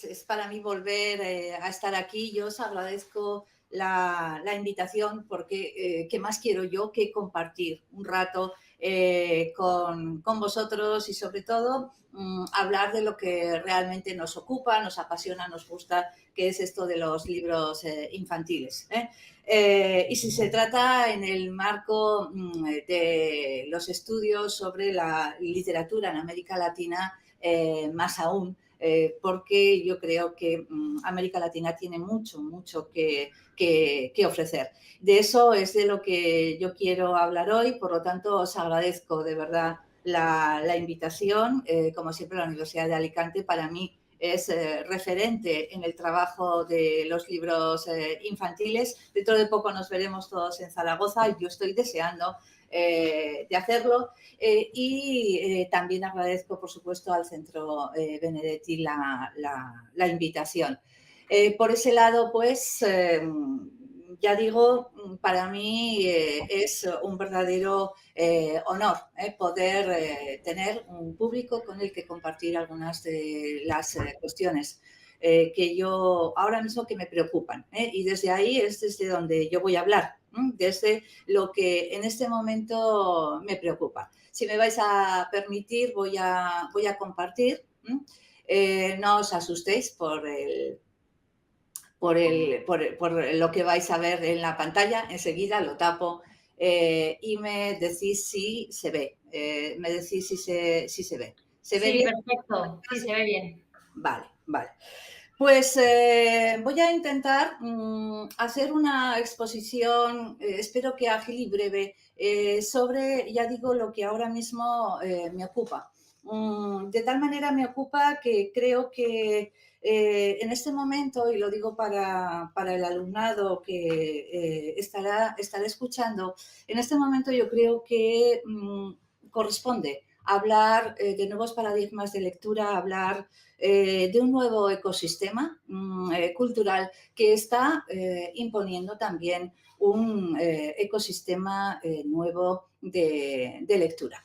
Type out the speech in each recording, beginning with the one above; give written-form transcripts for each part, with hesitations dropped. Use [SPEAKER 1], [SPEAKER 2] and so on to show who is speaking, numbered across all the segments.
[SPEAKER 1] es para mí volver a estar aquí. Yo os agradezco la invitación porque ¿qué más quiero yo que compartir un rato con vosotros y sobre todo hablar de lo que realmente nos ocupa, nos apasiona, nos gusta, que es esto de los libros infantiles. Y si se trata en el marco de los estudios sobre la literatura en América Latina, más aún, porque yo creo que América Latina tiene mucho, mucho que ofrecer. De eso es de lo que yo quiero hablar hoy, por lo tanto os agradezco de verdad la invitación. Como siempre, la Universidad de Alicante para mí es referente en el trabajo de los libros infantiles. Dentro de poco nos veremos todos en Zaragoza y yo estoy deseando de hacerlo. También agradezco, por supuesto, al Centro Benedetti la invitación. Por ese lado, pues, ya digo, para mí es un verdadero honor poder tener un público con el que compartir algunas de las cuestiones que yo ahora mismo que me preocupan. Y desde ahí es desde donde yo voy a hablar, desde lo que en este momento me preocupa. Si me vais a permitir, voy a compartir. No os asustéis por lo que vais a ver en la pantalla. Enseguida lo tapo y me decís si se ve. Me decís si se ve. ¿Se ve
[SPEAKER 2] Sí,
[SPEAKER 1] bien?
[SPEAKER 2] perfecto. Sí, se ve bien.
[SPEAKER 1] Vale, vale. Pues voy a intentar hacer una exposición, espero que ágil y breve, sobre, ya digo, lo que ahora mismo me ocupa. De tal manera me ocupa que creo que en este momento, y lo digo para el alumnado que estará escuchando, en este momento yo creo que corresponde hablar de nuevos paradigmas de lectura, hablar de un nuevo ecosistema cultural que está imponiendo también un ecosistema nuevo de lectura.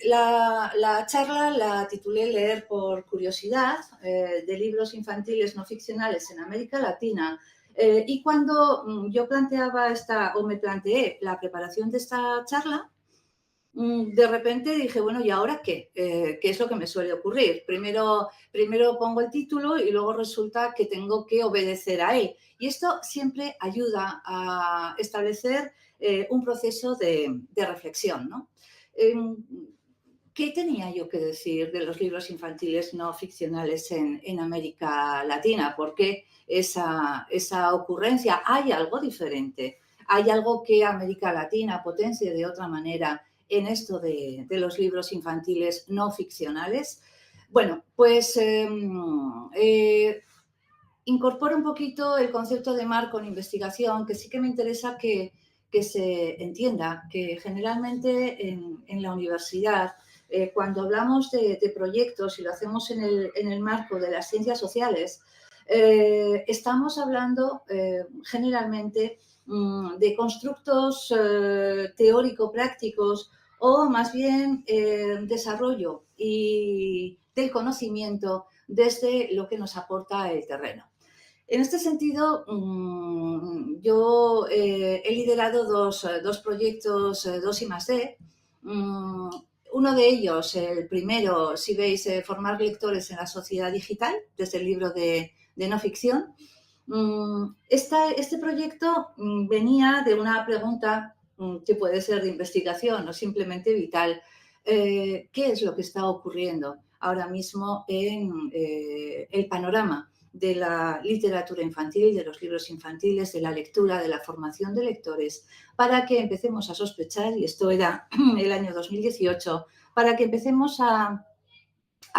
[SPEAKER 1] La charla la titulé Leer por curiosidad, de libros infantiles no ficcionales en América Latina. Y cuando yo me planteé la preparación de esta charla, de repente dije, bueno, ¿y ahora qué? ¿Qué es lo que me suele ocurrir? Primero pongo el título y luego resulta que tengo que obedecer a él. Y esto siempre ayuda a establecer un proceso de reflexión, ¿no? ¿Qué tenía yo que decir de los libros infantiles no ficcionales en América Latina? ¿Por qué esa ocurrencia? ¿Hay algo diferente? ¿Hay algo que América Latina potencie de otra manera en esto de los libros infantiles no ficcionales? Bueno, pues incorporo un poquito el concepto de marco en investigación, que sí que me interesa que se entienda que generalmente en la universidad, cuando hablamos de proyectos y lo hacemos en el marco de las ciencias sociales, estamos hablando generalmente de constructos teórico-prácticos o más bien desarrollo y del conocimiento desde lo que nos aporta el terreno. En este sentido, yo he liderado dos proyectos, dos I+D. Uno de ellos, el primero, si veis, formar lectores en la sociedad digital, desde el libro de no ficción. Este proyecto venía de una pregunta que puede ser de investigación o simplemente vital. ¿Qué es lo que está ocurriendo ahora mismo en el panorama de la literatura infantil, de los libros infantiles, de la lectura, de la formación de lectores, para que empecemos a sospechar, y esto era el año 2018, para que empecemos a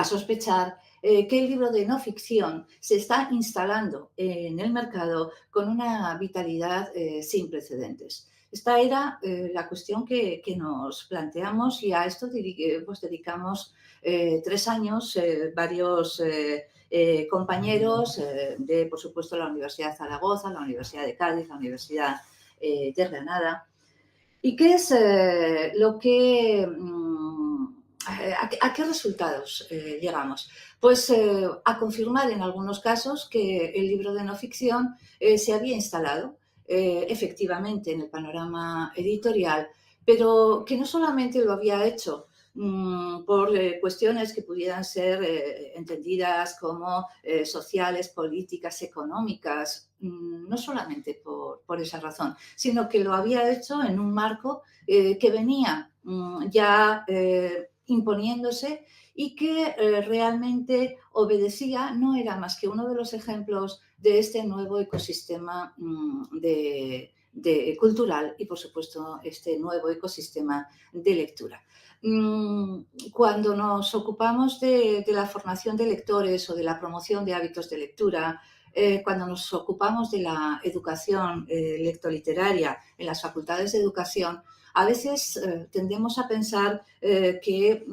[SPEAKER 1] sospechar que el libro de no ficción se está instalando en el mercado con una vitalidad sin precedentes. Esta era la cuestión que nos planteamos y a esto pues, dedicamos 3 años, varios compañeros de, por supuesto, la Universidad de Zaragoza, la Universidad de Cádiz, la Universidad de Granada. ¿Y qué es lo que... ¿A qué resultados llegamos? Pues a confirmar en algunos casos que el libro de no ficción se había instalado efectivamente en el panorama editorial, pero que no solamente lo había hecho por cuestiones que pudieran ser entendidas como sociales, políticas, económicas, no solamente por esa razón, sino que lo había hecho en un marco que venía ya imponiéndose y que realmente obedecía, no era más que uno de los ejemplos de este nuevo ecosistema cultural y, por supuesto, este nuevo ecosistema de lectura. Cuando nos ocupamos de la formación de lectores o de la promoción de hábitos de lectura, cuando nos ocupamos de la educación lectoliteraria en las facultades de educación, a veces tendemos a pensar que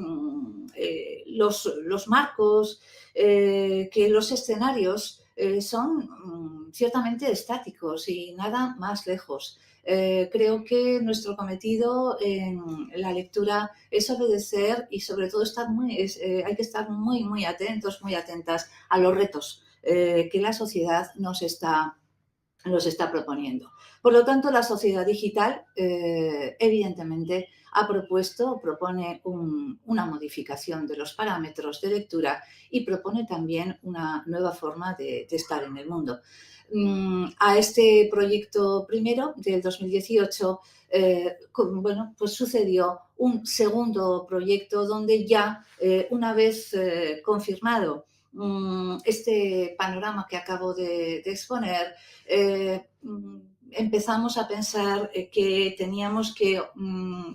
[SPEAKER 1] los marcos, que los escenarios son ciertamente estáticos y nada más lejos. Creo que nuestro cometido en la lectura es obedecer y sobre todo hay que estar muy, muy atentos, muy atentas a los retos que la sociedad nos está proponiendo. Por lo tanto, la sociedad digital, evidentemente, propone una modificación de los parámetros de lectura y propone también una nueva forma de estar en el mundo. A este proyecto primero del 2018, bueno, pues sucedió un segundo proyecto donde ya, una vez confirmado este panorama que acabo de exponer, empezamos a pensar que teníamos que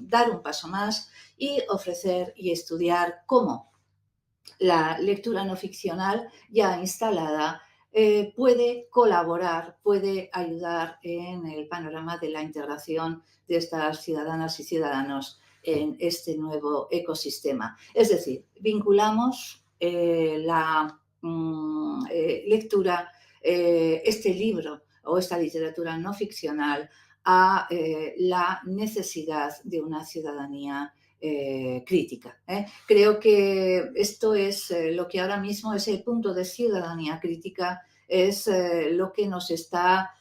[SPEAKER 1] dar un paso más y ofrecer y estudiar cómo la lectura no ficcional ya instalada puede colaborar, puede ayudar en el panorama de la integración de estas ciudadanas y ciudadanos en este nuevo ecosistema. Es decir, vinculamos la lectura, este libro o esta literatura no ficcional a la necesidad de una ciudadanía crítica. Creo que esto es lo que ahora mismo, ese punto de ciudadanía crítica, es lo que nos está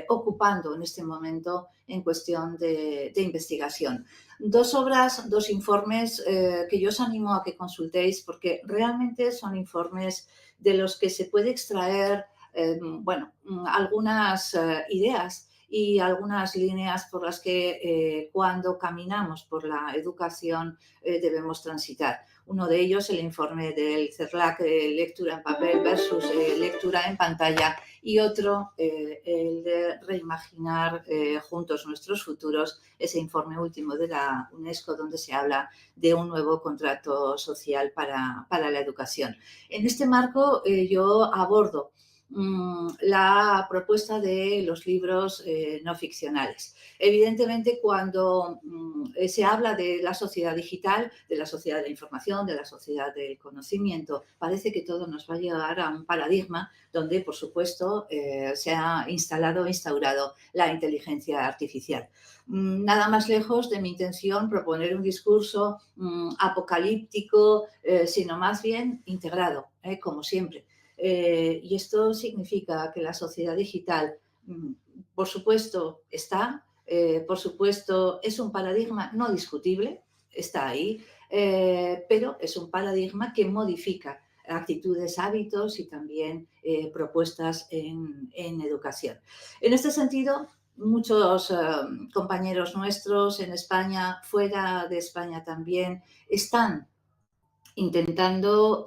[SPEAKER 1] ocupando en este momento en cuestión de investigación. Dos obras, dos informes que yo os animo a que consultéis porque realmente son informes de los que se puede extraer, bueno, algunas ideas y algunas líneas por las que cuando caminamos por la educación debemos transitar. Uno de ellos, el informe del CERLAC, lectura en papel versus lectura en pantalla, y otro, el de reimaginar juntos nuestros futuros, ese informe último de la UNESCO donde se habla de un nuevo contrato social para la educación. En este marco yo abordo la propuesta de los libros no ficcionales. Evidentemente, cuando se habla de la sociedad digital, de la sociedad de la información, de la sociedad del conocimiento, parece que todo nos va a llevar a un paradigma donde, por supuesto, se ha instaurado la inteligencia artificial. Nada más lejos de mi intención proponer un discurso apocalíptico, sino más bien integrado, como siempre. Y esto significa que la sociedad digital, por supuesto, por supuesto, es un paradigma no discutible, está ahí, pero es un paradigma que modifica actitudes, hábitos y también propuestas en educación. En este sentido, muchos compañeros nuestros en España, fuera de España también, están intentando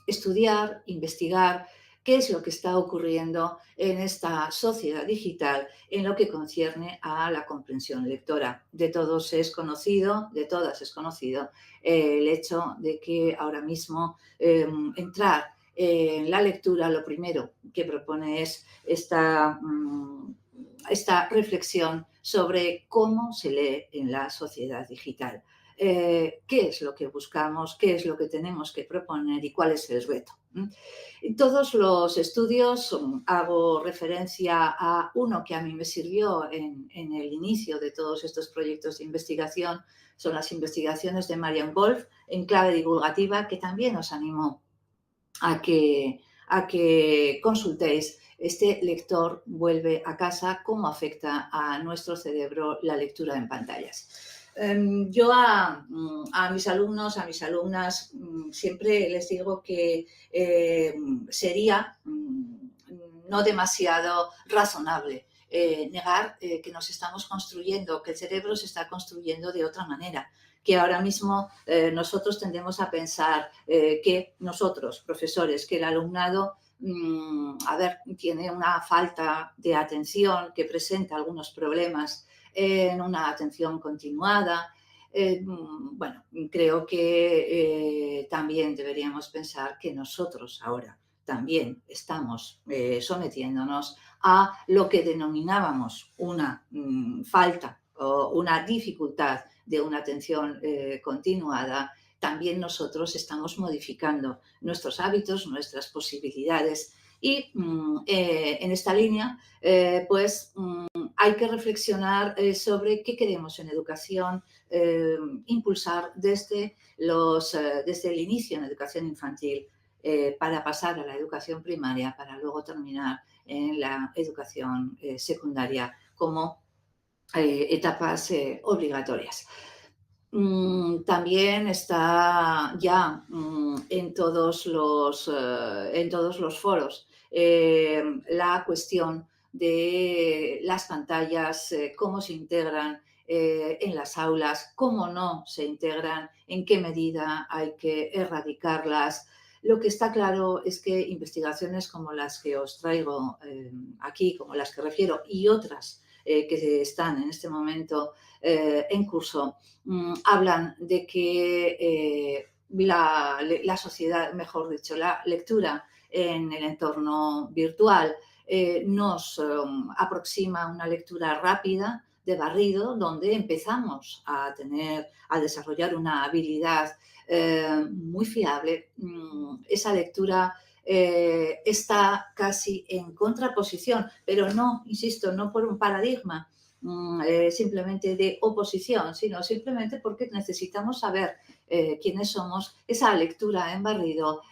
[SPEAKER 1] estudiar, investigar qué es lo que está ocurriendo en esta sociedad digital en lo que concierne a la comprensión lectora. De todos es conocido, de todas es conocido el hecho de que ahora mismo entrar en la lectura, lo primero que propone es esta reflexión sobre cómo se lee en la sociedad digital. qué es lo que buscamos, qué es lo que tenemos que proponer y cuál es el reto. En todos los estudios hago referencia a uno que a mí me sirvió en el inicio de todos estos proyectos de investigación, son las investigaciones de Marian Wolf en clave divulgativa, que también os animo a que consultéis. Este lector vuelve a casa, cómo afecta a nuestro cerebro la lectura en pantallas. Yo a mis alumnos, a mis alumnas, siempre les digo que sería no demasiado razonable negar que nos estamos construyendo, que el cerebro se está construyendo de otra manera, que ahora mismo nosotros tendemos a pensar que nosotros, profesores, que el alumnado, tiene una falta de atención, que presenta algunos problemas en una atención continuada. Bueno, creo que también deberíamos pensar que nosotros ahora también estamos sometiéndonos a lo que denominábamos una falta o una dificultad de una atención continuada. También nosotros estamos modificando nuestros hábitos, nuestras posibilidades y en esta línea, hay que reflexionar sobre qué queremos en educación, impulsar desde el inicio en educación infantil para pasar a la educación primaria, para luego terminar en la educación secundaria como etapas obligatorias. También está ya en todos los foros la cuestión de las pantallas, cómo se integran en las aulas, cómo no se integran, en qué medida hay que erradicarlas. Lo que está claro es que investigaciones como las que os traigo aquí, como las que refiero, y otras que están en este momento en curso, hablan de que la sociedad, mejor dicho, la lectura en el entorno virtual nos aproxima una lectura rápida de barrido, donde empezamos a desarrollar una habilidad muy fiable. Esa lectura está casi en contraposición, pero no, insisto, no por un paradigma simplemente de oposición, sino simplemente porque necesitamos saber quiénes somos. Esa lectura en barrido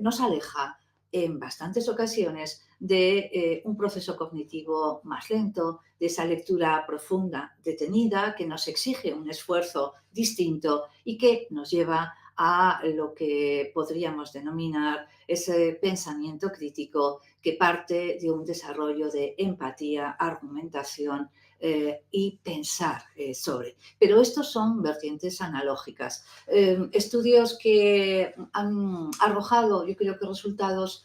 [SPEAKER 1] nos aleja en bastantes ocasiones de un proceso cognitivo más lento, de esa lectura profunda, detenida, que nos exige un esfuerzo distinto y que nos lleva a lo que podríamos denominar ese pensamiento crítico que parte de un desarrollo de empatía, argumentación y pensar sobre. Pero estos son vertientes analógicas. Estudios que han arrojado, yo creo que resultados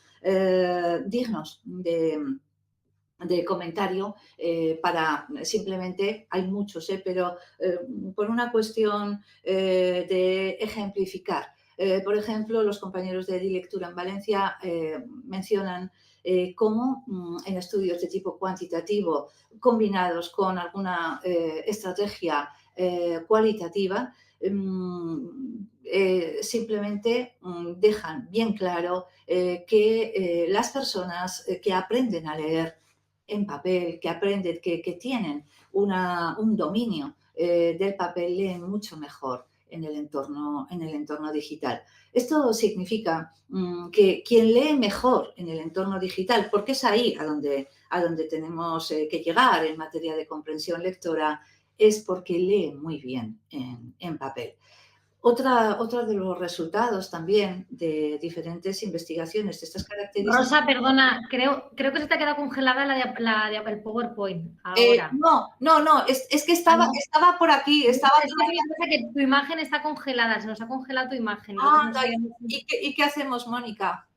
[SPEAKER 1] dignos de comentario para simplemente, hay muchos, pero por una cuestión de ejemplificar. Por ejemplo, los compañeros de Dilectura en Valencia mencionan cómo en estudios de tipo cuantitativo combinados con alguna estrategia cualitativa, simplemente dejan bien claro que las personas que aprenden a leer en papel, que aprenden, que tienen un dominio del papel, leen mucho mejor en el entorno digital. Esto significa que quien lee mejor en el entorno digital, porque es ahí a donde tenemos que llegar en materia de comprensión lectora, es porque lee muy bien en papel. Otra de los resultados también de diferentes investigaciones de estas características.
[SPEAKER 2] Rosa, perdona, creo que se te ha quedado congelada el PowerPoint ahora.
[SPEAKER 1] No, es que estaba por aquí.
[SPEAKER 2] Es que tu imagen está congelada, se nos ha congelado tu imagen.
[SPEAKER 1] ¿Y qué hacemos, Mónica?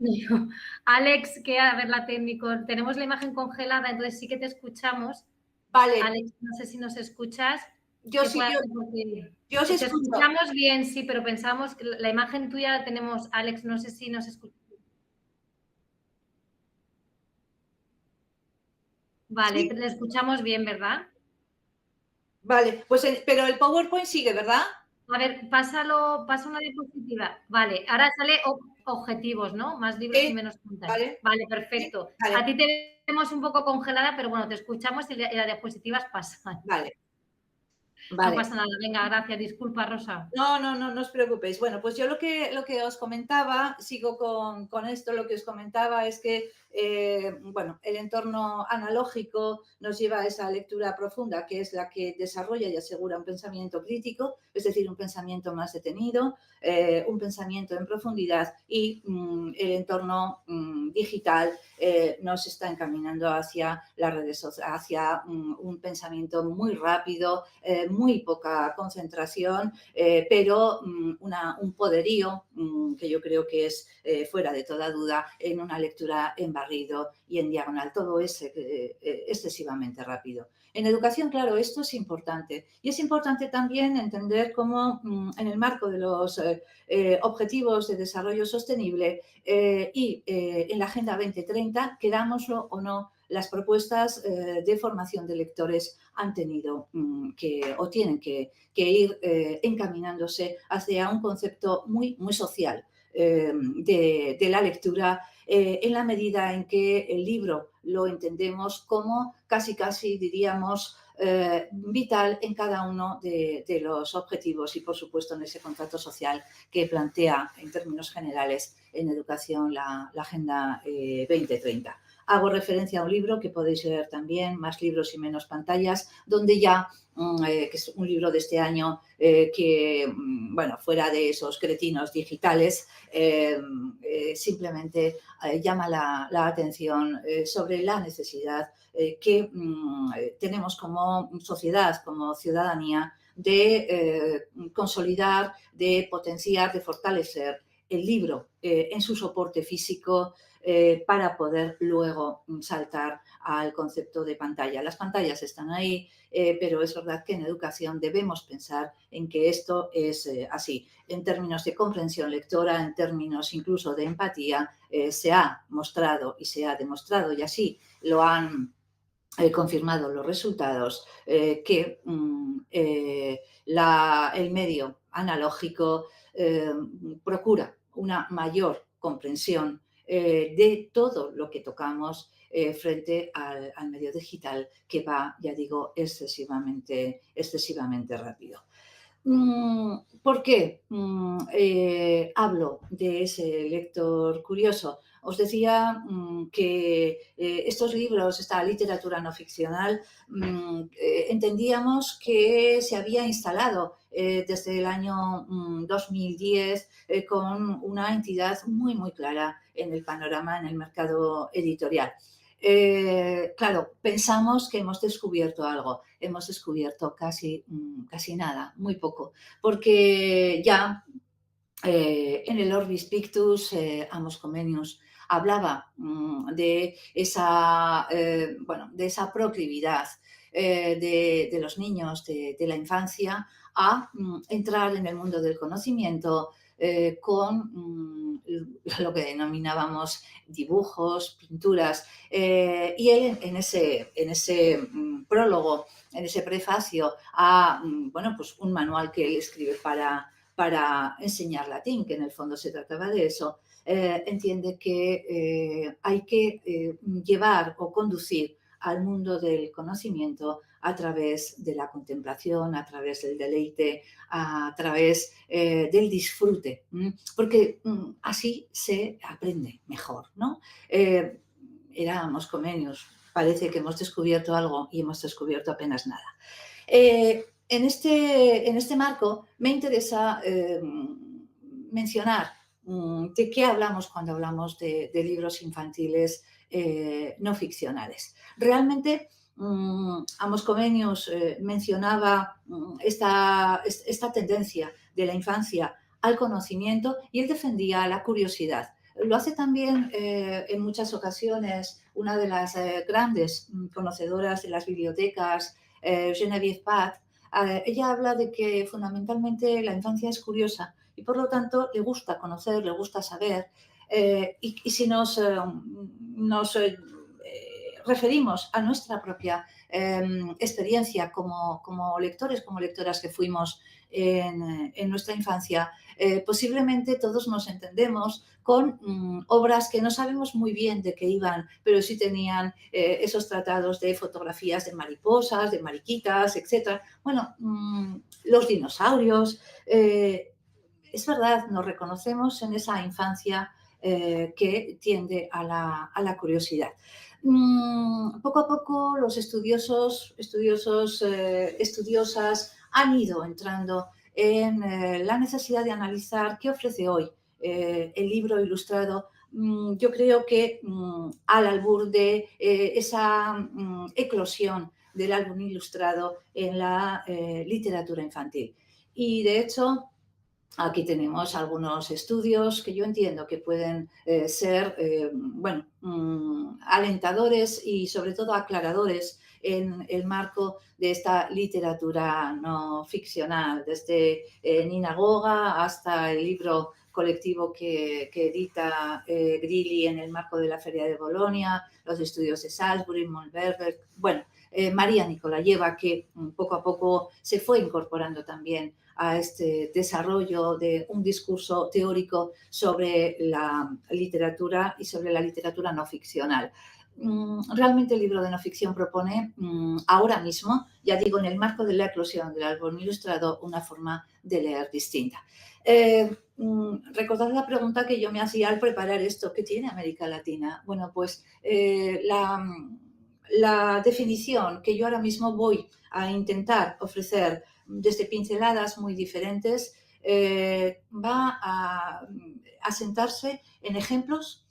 [SPEAKER 2] Alex, que a ver, la técnico, tenemos la imagen congelada, entonces sí que te escuchamos.
[SPEAKER 1] Vale.
[SPEAKER 2] Alex, no sé si nos escuchas.
[SPEAKER 1] Yo sí
[SPEAKER 2] te escuchamos bien, sí, pero pensamos que la imagen tuya la tenemos, Alex, no sé si nos escuchas. Vale, ¿sí? Le escuchamos bien, ¿verdad?
[SPEAKER 1] Vale, pues pero el PowerPoint sigue, ¿verdad?
[SPEAKER 2] A ver, pasa una diapositiva. Vale, ahora sale objetivos, ¿no? Más libros y menos pantallas.
[SPEAKER 1] ¿Vale?
[SPEAKER 2] Vale,
[SPEAKER 1] Sí,
[SPEAKER 2] perfecto.
[SPEAKER 1] vale,
[SPEAKER 2] A ti te vemos un poco congelada, pero bueno, te escuchamos y las diapositivas pasan.
[SPEAKER 1] vale,
[SPEAKER 2] No
[SPEAKER 1] vale.
[SPEAKER 2] pasa nada. Venga, gracias. Disculpa, Rosa.
[SPEAKER 1] No os preocupéis. Bueno, pues yo lo que os comentaba, sigo con esto, lo que os comentaba es que, bueno, el entorno analógico nos lleva a esa lectura profunda, que es la que desarrolla y asegura un pensamiento crítico, es decir, un pensamiento más detenido, un pensamiento en profundidad y el entorno digital nos está encaminando hacia las redes sociales, hacia un pensamiento muy rápido, muy poca concentración, pero un poderío que yo creo que es fuera de toda duda en una lectura en barrido y en diagonal. Todo es excesivamente rápido. En educación, claro, esto es importante. Y es importante también entender cómo en el marco de los objetivos de desarrollo sostenible y en la Agenda 2030, querámoslo o no, las propuestas de formación de lectores han tenido o tienen que ir encaminándose hacia un concepto muy, muy social de la lectura en la medida en que el libro lo entendemos como casi diríamos vital en cada uno de los objetivos y por supuesto en ese contrato social que plantea en términos generales en educación la Agenda 2030. Hago referencia a un libro que podéis leer también, Más libros y menos pantallas, donde ya, que es un libro de este año, que, bueno, fuera de esos cretinos digitales, simplemente llama la atención sobre la necesidad que tenemos como sociedad, como ciudadanía, de consolidar, de potenciar, de fortalecer el libro en su soporte físico para poder luego saltar al concepto de pantalla. Las pantallas están ahí, pero es verdad que en educación debemos pensar en que esto es así. En términos de comprensión lectora, en términos incluso de empatía, se ha mostrado y se ha demostrado, y así lo han confirmado los resultados, que el medio analógico procura una mayor comprensión de todo lo que tocamos frente al medio digital que va, ya digo, excesivamente rápido. ¿Por qué hablo de ese lector curioso? Os decía que estos libros, esta literatura no ficcional, entendíamos que se había instalado desde el año 2010 con una entidad muy, muy clara en el panorama, en el mercado editorial. Claro, pensamos que hemos descubierto algo, hemos descubierto casi nada, muy poco, porque ya en el Orbis Pictus, Amos Comenius hablaba de esa proclividad de los niños, de la infancia, a entrar en el mundo del conocimiento con lo que denominábamos dibujos, pinturas. Y él en ese prólogo, en ese prefacio a bueno, pues un manual que él escribe para enseñar latín, que en el fondo se trataba de eso, entiende que hay que llevar o conducir al mundo del conocimiento a través de la contemplación, a través del deleite, a través del disfrute, porque así se aprende mejor, ¿no? Éramos Comenius, parece que hemos descubierto algo y hemos descubierto apenas nada. En este marco me interesa mencionar de qué hablamos cuando hablamos de libros infantiles no ficcionales. Realmente, Amos Comenius mencionaba esta tendencia de la infancia al conocimiento y él defendía la curiosidad. Lo hace también en muchas ocasiones una de las grandes conocedoras de las bibliotecas, Genevieve Pat. Ella habla de que fundamentalmente la infancia es curiosa y por lo tanto le gusta conocer, le gusta saber. Y si nos referimos a nuestra propia experiencia como lectores, como lectoras que fuimos en nuestra infancia, posiblemente todos nos entendemos con obras que no sabemos muy bien de qué iban, pero sí tenían esos tratados de fotografías de mariposas, de mariquitas, etc. Bueno, los dinosaurios. Es verdad, nos reconocemos en esa infancia que tiende a la curiosidad. Poco a poco los estudiosas han ido entrando en la necesidad de analizar qué ofrece hoy el libro ilustrado. Yo creo que al albur de esa eclosión del álbum ilustrado en la literatura infantil. Y de hecho, aquí tenemos algunos estudios que yo entiendo que pueden ser, bueno, alentadores y sobre todo aclaradores en el marco de esta literatura no ficcional, desde Nina Goga hasta el libro colectivo que edita Grilli en el marco de la Feria de Bolonia, los estudios de Salisbury, Montberger, bueno, María Nikolayeva, que poco a poco se fue incorporando también a este desarrollo de un discurso teórico sobre la literatura y sobre la literatura no ficcional. Realmente el libro de no ficción propone ahora mismo, ya digo, en el marco de la eclosión del álbum ilustrado, una forma de leer distinta. Recordad la pregunta que yo me hacía al preparar esto: ¿qué tiene América Latina? Bueno, pues la definición que yo ahora mismo voy a intentar ofrecer desde pinceladas muy diferentes, va a sentarse en ejemplos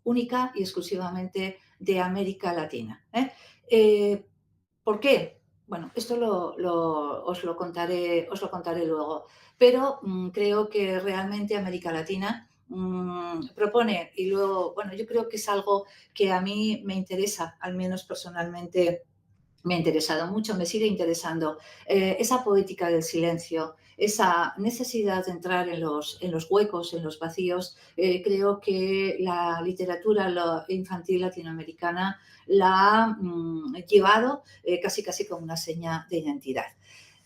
[SPEAKER 1] única y exclusivamente de América Latina. ¿Por qué? Bueno, esto os lo contaré luego, pero creo que realmente América Latina propone, y luego, bueno, yo creo que es algo que a mí me interesa, al menos personalmente, me ha interesado mucho, me sigue interesando, esa poética del silencio, esa necesidad de entrar en los huecos, en los vacíos. Creo que la literatura infantil latinoamericana la ha llevado casi como una seña de identidad.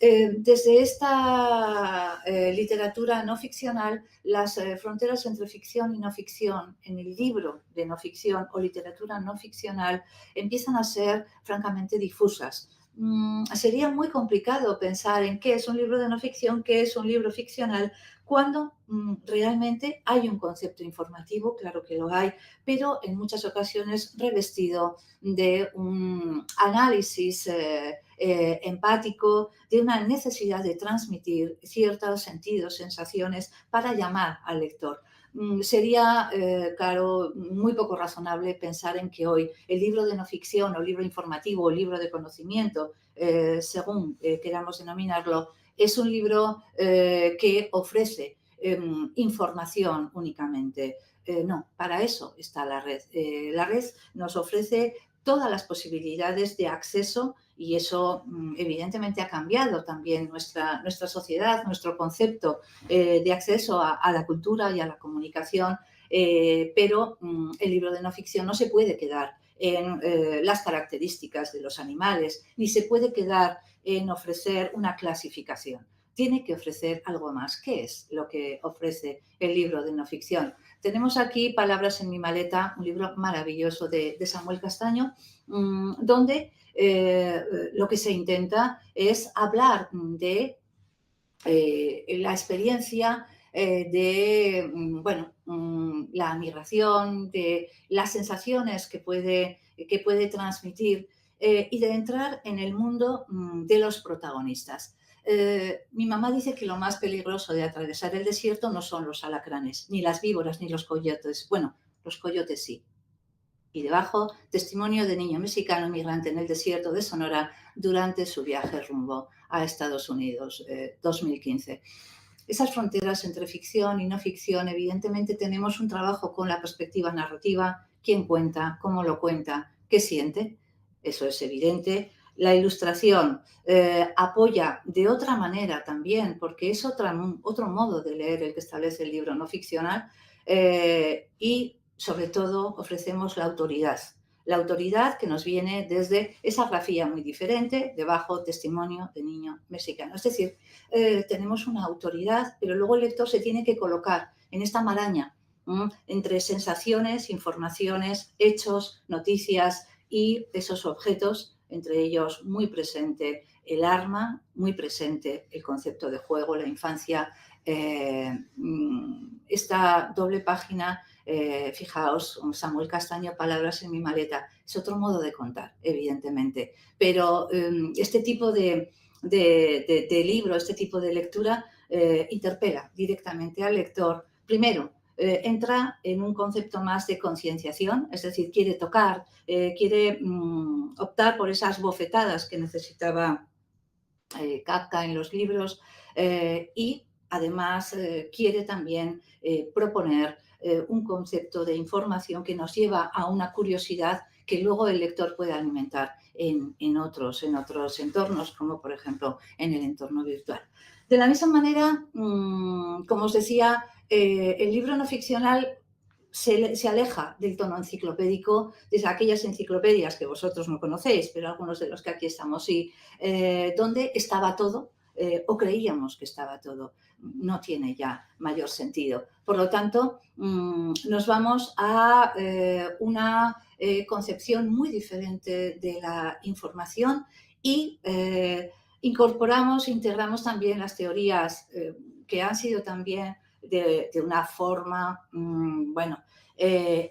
[SPEAKER 1] Desde esta literatura no ficcional, las fronteras entre ficción y no ficción en el libro de no ficción o literatura no ficcional empiezan a ser francamente difusas. Sería muy complicado pensar en qué es un libro de no ficción, qué es un libro ficcional, cuando realmente hay un concepto informativo, claro que lo hay, pero en muchas ocasiones revestido de un análisis empático, de una necesidad de transmitir ciertos sentidos, sensaciones para llamar al lector. Sería, claro, muy poco razonable pensar en que hoy el libro de no ficción o libro informativo o libro de conocimiento, según queramos denominarlo, es un libro que ofrece información únicamente. No, para eso está la red. La red nos ofrece todas las posibilidades de acceso y eso evidentemente ha cambiado también nuestra sociedad, nuestro concepto de acceso a la cultura y a la comunicación, pero el libro de no ficción no se puede quedar en las características de los animales, ni se puede quedar en ofrecer una clasificación. Tiene que ofrecer algo más. ¿Qué es lo que ofrece el libro de no ficción? Tenemos aquí Palabras en mi maleta, un libro maravilloso de Samuel Castaño, donde lo que se intenta es hablar de la experiencia de, bueno, la migración, de las sensaciones que puede transmitir y de entrar en el mundo de los protagonistas. Mi mamá dice que lo más peligroso de atravesar el desierto no son los alacranes, ni las víboras, ni los coyotes. Bueno, los coyotes sí. Y debajo, testimonio de niño mexicano migrante en el desierto de Sonora durante su viaje rumbo a Estados Unidos, 2015. Esas fronteras entre ficción y no ficción, evidentemente tenemos un trabajo con la perspectiva narrativa, quién cuenta, cómo lo cuenta, qué siente, eso es evidente. La ilustración apoya de otra manera también, porque es otro modo de leer el que establece el libro no ficcional, y sobre todo ofrecemos la autoridad. La autoridad que nos viene desde esa grafía muy diferente, debajo testimonio de niño mexicano. Es decir, tenemos una autoridad, pero luego el lector se tiene que colocar en esta maraña entre sensaciones, informaciones, hechos, noticias y esos objetos, entre ellos muy presente el arma, muy presente el concepto de juego, la infancia. Esta doble página, fijaos, Samuel Castaño, Palabras en mi maleta, es otro modo de contar, evidentemente, pero este tipo de libro, este tipo de lectura interpela directamente al lector. Primero, entra en un concepto más de concienciación, es decir, quiere tocar, quiere optar por esas bofetadas que necesitaba Kafka en los libros y además quiere también proponer un concepto de información que nos lleva a una curiosidad que luego el lector puede alimentar en otros entornos, como por ejemplo en el entorno virtual. De la misma manera, como os decía, el libro no ficcional se aleja del tono enciclopédico, de aquellas enciclopedias que vosotros no conocéis, pero algunos de los que aquí estamos sí, donde estaba todo, o creíamos que estaba todo. No tiene ya mayor sentido. Por lo tanto, nos vamos a una concepción muy diferente de la información y integramos también las teorías que han sido también de una forma,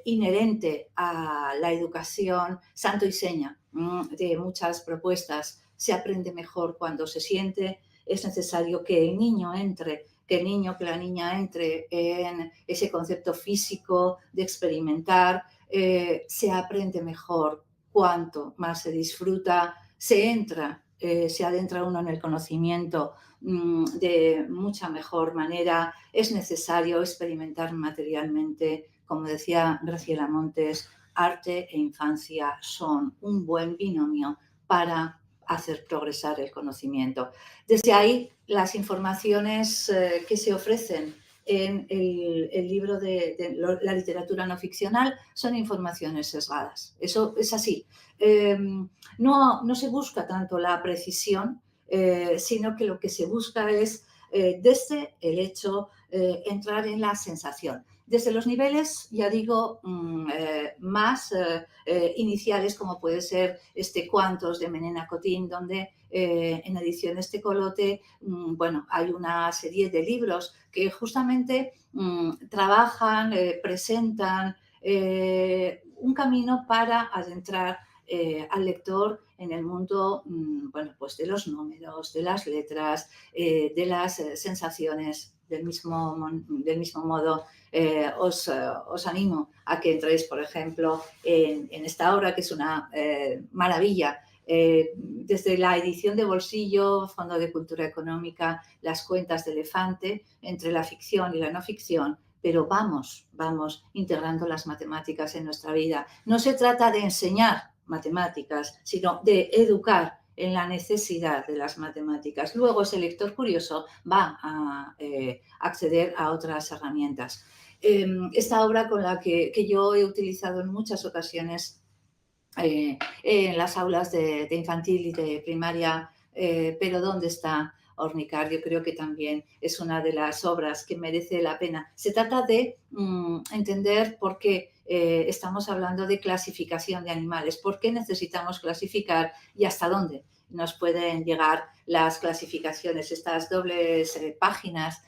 [SPEAKER 1] inherente a la educación, santo y seña de muchas propuestas. Se aprende mejor cuando se siente. Es necesario que el niño entre, que la niña entre en ese concepto físico de experimentar. Se aprende mejor cuanto más se disfruta, se adentra uno en el conocimiento de mucha mejor manera. Es necesario experimentar materialmente. Como decía Graciela Montes, arte e infancia son un buen binomio para hacer progresar el conocimiento. Desde ahí, las informaciones que se ofrecen en el libro de la literatura no ficcional son informaciones sesgadas. Eso es así. No se busca tanto la precisión, sino que lo que se busca es, desde el hecho, entrar en la sensación. Desde los niveles, ya digo, más iniciales, como puede ser Cuantos de Menena Cotín, donde en Ediciones Tecolote, hay una serie de libros que justamente trabajan, presentan un camino para adentrar al lector en el mundo de los números, de las letras, de las sensaciones. Del mismo modo, os animo a que entréis, por ejemplo, en esta obra, que es una maravilla. Desde la edición de bolsillo, Fondo de Cultura Económica, Las cuentas de elefante, entre la ficción y la no ficción, pero vamos integrando las matemáticas en nuestra vida. No se trata de enseñar matemáticas, sino de educar en la necesidad de las matemáticas. Luego ese lector curioso va a acceder a otras herramientas. Esta obra con la que yo he utilizado en muchas ocasiones en las aulas de infantil y de primaria, pero ¿dónde está Ornicar? Yo creo que también es una de las obras que merece la pena. Se trata de entender por qué estamos hablando de clasificación de animales, por qué necesitamos clasificar y hasta dónde nos pueden llegar las clasificaciones. Estas dobles páginas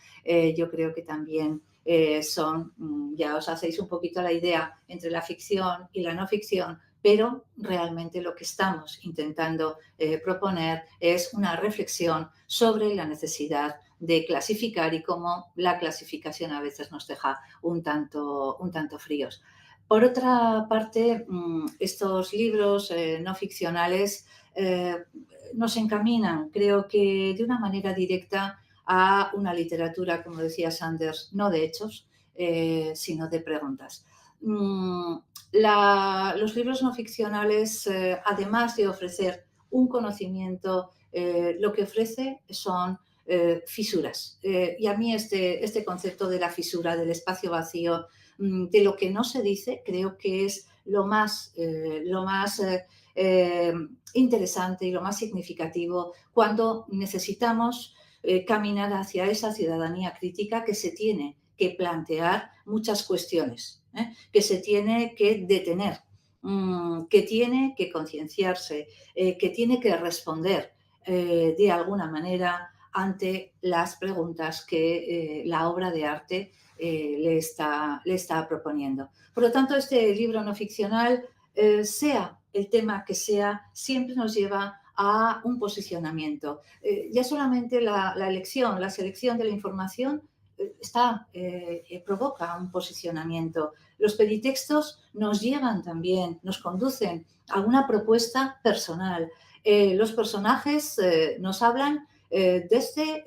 [SPEAKER 1] yo creo que también son, ya os hacéis un poquito la idea, entre la ficción y la no ficción, pero realmente lo que estamos intentando proponer es una reflexión sobre la necesidad de clasificar y cómo la clasificación a veces nos deja un tanto fríos. Por otra parte, estos libros no ficcionales nos encaminan, creo que de una manera directa, a una literatura, como decía Sanders, no de hechos, sino de preguntas. Los libros no ficcionales, además de ofrecer un conocimiento, lo que ofrece son fisuras. Y a mí este concepto de la fisura, del espacio vacío, de lo que no se dice, creo que es lo más interesante y lo más significativo cuando necesitamos caminar hacia esa ciudadanía crítica que se tiene que plantear muchas cuestiones, que se tiene que detener, que tiene que concienciarse, que tiene que responder de alguna manera ante las preguntas que la obra de arte le está proponiendo. Por lo tanto, este libro no ficcional, sea el tema que sea, siempre nos lleva a un posicionamiento. Ya solamente la selección de la información provoca un posicionamiento. Los peritextos nos llevan también, nos conducen a una propuesta personal. Los personajes nos hablan desde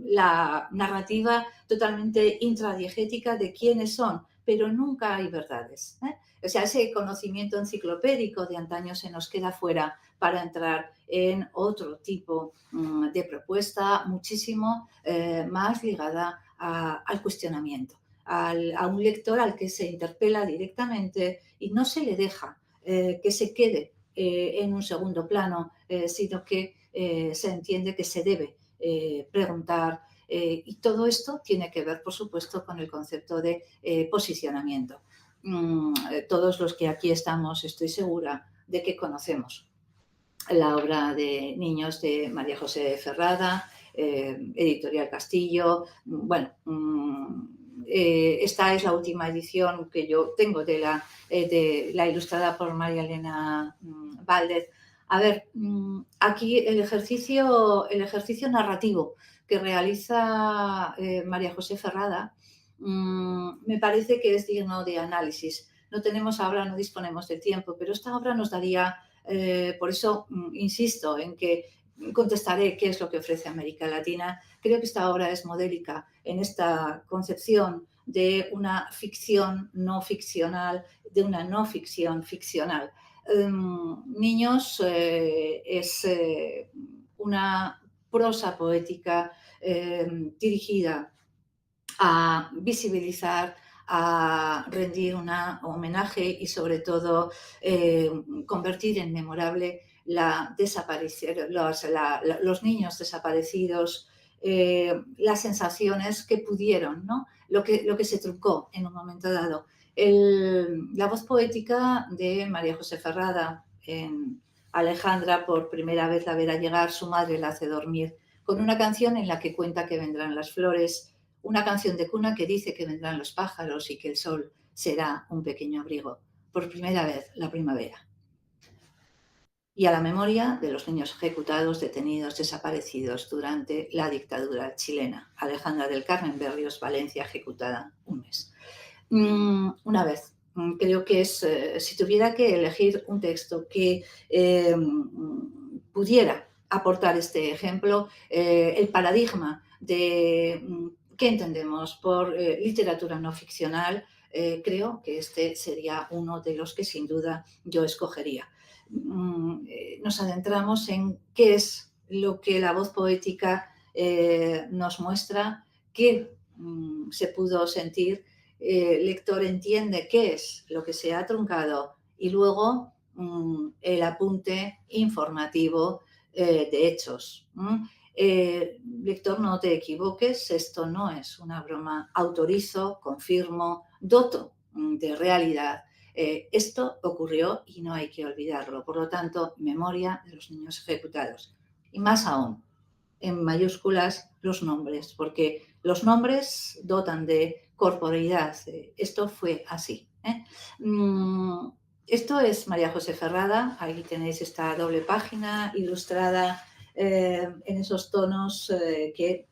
[SPEAKER 1] la narrativa totalmente intradiegética de quiénes son, pero nunca hay verdades. O sea, ese conocimiento enciclopédico de antaño se nos queda fuera para entrar en otro tipo de propuesta muchísimo más ligada al cuestionamiento, a un lector al que se interpela directamente y no se le deja que se quede en un segundo plano, sino que se entiende que se debe preguntar. Y todo esto tiene que ver, por supuesto, con el concepto de posicionamiento. Todos los que aquí estamos, estoy segura de que conocemos la obra de Niños de María José Ferrada, Editorial Castillo. Bueno, esta es la última edición que yo tengo de la ilustrada por María Elena Valdez. A ver, aquí el ejercicio narrativo que realiza María José Ferrada me parece que es digno de análisis. No disponemos de tiempo, pero esta obra nos daría, por eso insisto en que contestaré qué es lo que ofrece América Latina. Creo que esta obra es modélica en esta concepción de una ficción no ficcional, de una no ficción ficcional. Niños es una prosa poética dirigida a visibilizar, a rendir un homenaje y sobre todo convertir en memorable los niños desaparecidos, las sensaciones que pudieron, ¿no? Lo que se truncó en un momento dado. La voz poética de María José Ferrada en Alejandra, por primera vez la verá llegar, su madre la hace dormir, con una canción en la que cuenta que vendrán las flores, una canción de cuna que dice que vendrán los pájaros y que el sol será un pequeño abrigo. Por primera vez, la primavera. Y a la memoria de los niños ejecutados, detenidos, desaparecidos durante la dictadura chilena. Alejandra del Carmen Berrios, Valencia, ejecutada un mes. Una vez. Creo que si tuviera que elegir un texto que pudiera aportar este ejemplo, el paradigma de qué entendemos por literatura no ficcional, creo que este sería uno de los que sin duda yo escogería. Nos adentramos en qué es lo que la voz poética nos muestra, qué se pudo sentir. El lector entiende qué es lo que se ha truncado y luego el apunte informativo de hechos. Lector, no te equivoques, esto no es una broma. Autorizo, confirmo, doto de realidad. Esto ocurrió y no hay que olvidarlo. Por lo tanto, memoria de los niños ejecutados. Y más aún, en mayúsculas los nombres, porque los nombres dotan de corporeidad. Esto fue así. Esto es María José Ferrada. Ahí tenéis esta doble página ilustrada en esos tonos que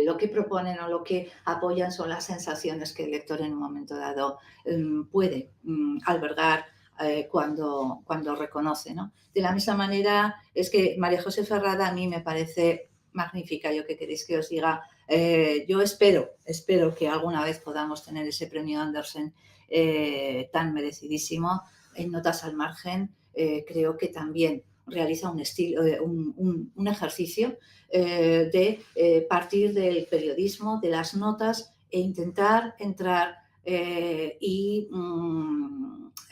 [SPEAKER 1] lo que proponen o lo que apoyan son las sensaciones que el lector en un momento dado puede albergar cuando reconoce, ¿no? De la misma manera, es que María José Ferrada a mí me parece magnífica. ¿Yo qué queréis que os diga? Yo espero que alguna vez podamos tener ese premio Andersen tan merecidísimo. En Notas al margen, creo que también realiza un ejercicio de partir del periodismo, de las notas e intentar entrar y